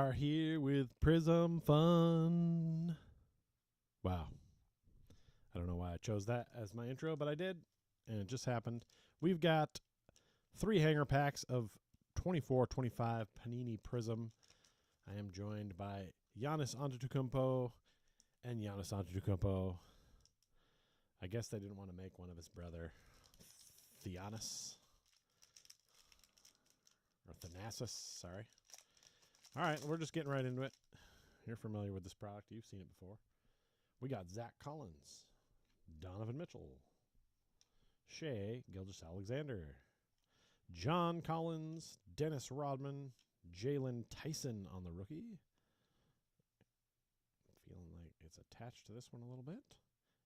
are here with Prizm Fun. Wow. I don't know why I chose that as my intro, but I did, and it just happened. We've got 3 hanger packs of 24-25 Panini Prizm. I am joined by Giannis Antetokounmpo and Giannis Antetokounmpo. I guess they didn't want to make one of his brother, Giannis. Or Thanasis, sorry. All right, we're just getting right into it. You're familiar with this product. You've seen it before. We got Zach Collins, Donovan Mitchell, Shea Gilgeous-Alexander, John Collins, Dennis Rodman, Jalen Tyson on the rookie. Feeling like it's attached to this one a little bit,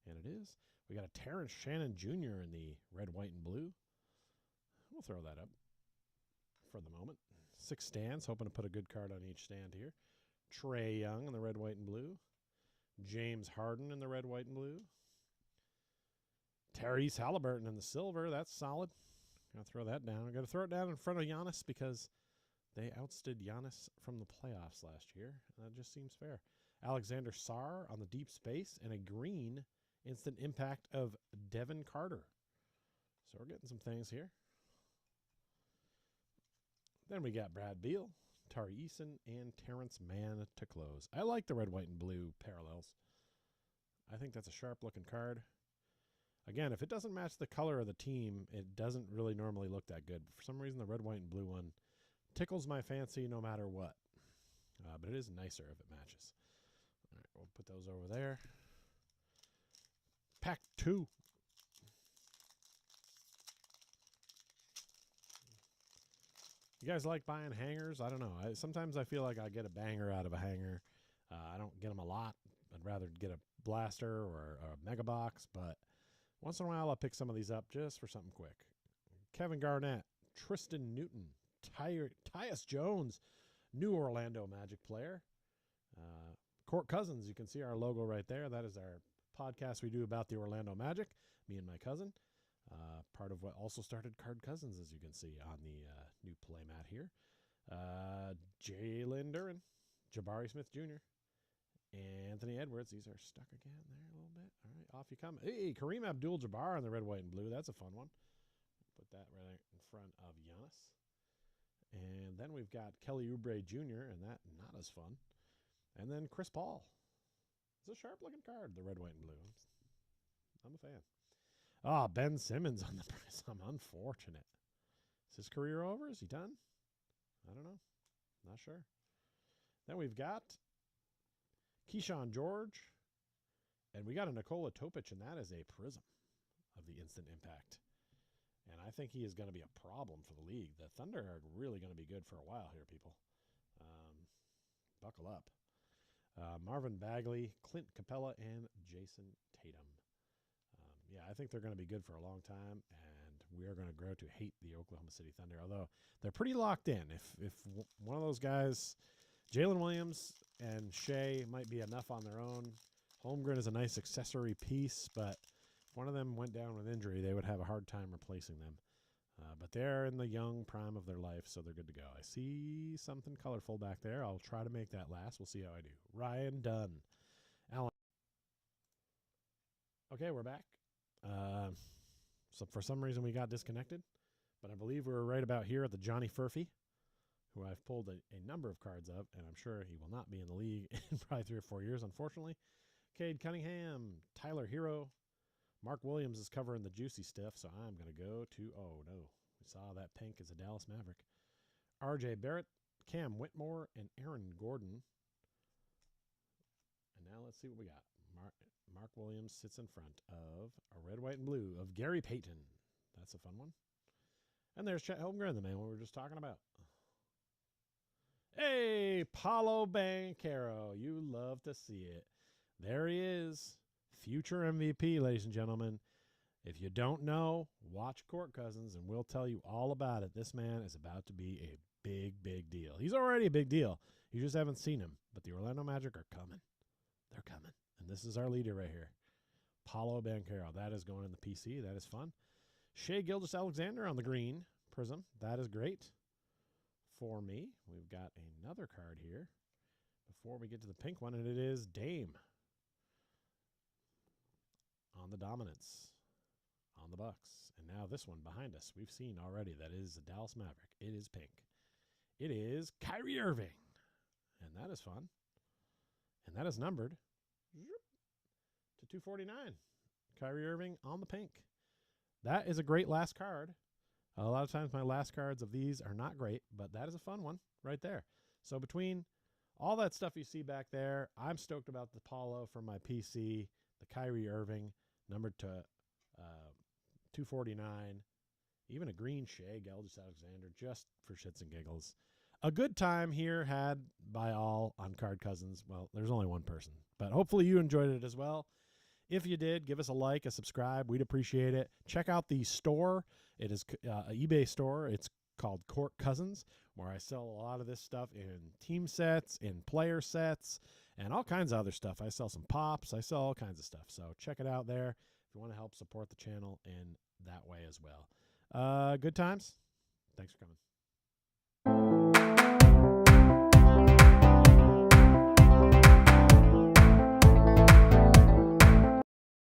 and it is. We got a Terrence Shannon Jr. in the red, white, and blue. We'll throw that up for the moment. 6 stands, hoping to put a good card on each stand here. Trae Young in the red, white, and blue. James Harden in the red, white, and blue. Tyrese Halliburton in the silver. That's solid. Gotta throw that down. I gotta throw it down in front of Giannis because they outstood Giannis from the playoffs last year. That just seems fair. Alexander Sarr on the deep space and a green instant impact of Devin Carter. So we're getting some things here. Then we got Brad Beal, Tari Eason, and Terrence Mann to close. I like the red, white, and blue parallels. I think that's a sharp-looking card. Again, if it doesn't match the color of the team, it doesn't really normally look that good. For some reason, the red, white, and blue one tickles my fancy no matter what. But it is nicer if it matches. All right, we'll put those over there. Pack 2. You guys like buying hangers? I don't know. Sometimes I feel like I get a banger out of a hanger. I don't get them a lot. I'd rather get a blaster or a mega box, but once in a while I'll pick some of these up just for something quick. Kevin Garnett, Tristan Newton, Tyus Jones, new Orlando Magic player. Court Cousins, you can see our logo right there. That is our podcast we do about the Orlando Magic, me and my cousin. Part of what also started Card Cousins, as you can see on the new play mat here. Jalen Duren, Jabari Smith Jr., Anthony Edwards. These are stuck again there a little bit. All right, off you come. Hey, Kareem Abdul-Jabbar on the red, white, and blue. That's a fun one. Put that right in front of Giannis. And then we've got Kelly Oubre Jr., and that not as fun. And then Chris Paul. It's a sharp-looking card, the red, white, and blue. I'm a fan. Ben Simmons on the Prizm. Unfortunate. Is his career over? Is he done? I don't know. Not sure. Then we've got Keyshawn George. And we got a Nikola Topic, and that is a Prizm of the instant impact. And I think he is going to be a problem for the league. The Thunder are really going to be good for a while here, people. Buckle up. Marvin Bagley, Clint Capella, and Jason Tatum. Yeah, I think they're going to be good for a long time, and we are going to grow to hate the Oklahoma City Thunder, although they're pretty locked in. If one of those guys, Jalen Williams and Shea, might be enough on their own. Holmgren is a nice accessory piece, but if one of them went down with injury, they would have a hard time replacing them. But they're in the young prime of their life, so they're good to go. I see something colorful back there. I'll try to make that last. We'll see how I do. Ryan Dunn. Alan. Okay, we're back. So for some reason we got disconnected, but I believe we were right about here at the Johnny Furphy, who I've pulled a number of cards of, and I'm sure he will not be in the league in probably 3 or 4 years, unfortunately. Cade Cunningham, Tyler Hero, Mark Williams is covering the juicy stuff, so I'm going to go to, oh no, we saw that pink is a Dallas Maverick. RJ Barrett, Cam Whitmore, and Aaron Gordon. And now let's see what we got. Mark Williams sits in front of a red, white, and blue of Gary Payton. That's a fun one. And there's Chet Holmgren, the man we were just talking about. Hey, Paolo Banchero. You love to see it. There he is. Future MVP, ladies and gentlemen. If you don't know, watch Court Cousins, and we'll tell you all about it. This man is about to be a big, big deal. He's already a big deal. You just haven't seen him. But the Orlando Magic are coming. They're coming. And this is our leader right here. Paolo Banchero. That is going in the PC. That is fun. Shea Gilgeous-Alexander on the green Prizm. That is great for me. We've got another card here. before we get to the pink one, and it is Dame on the dominance on the Bucks. And now this one behind us, we've seen already that is a Dallas Maverick. It is pink. It is Kyrie Irving, and that is fun. And that is numbered to 249. Kyrie Irving on the pink. That is a great last card. A lot of times my last cards of these are not great, but that is a fun one right there. So between all that stuff you see back there, I'm stoked about the Paulo from my PC, the Kyrie Irving, numbered to 249, even a green Shea Gilgeous-Alexander, just for shits and giggles. A good time here had by all on Card Cousins. Well, there's only one person, but hopefully you enjoyed it as well. If you did, give us a like, a subscribe. We'd appreciate it. Check out the store. It is an eBay store. It's called Court Cousins, where I sell a lot of this stuff in team sets, in player sets, and all kinds of other stuff. I sell some pops. I sell all kinds of stuff. So check it out there if you want to help support the channel in that way as well. Good times. Thanks for coming.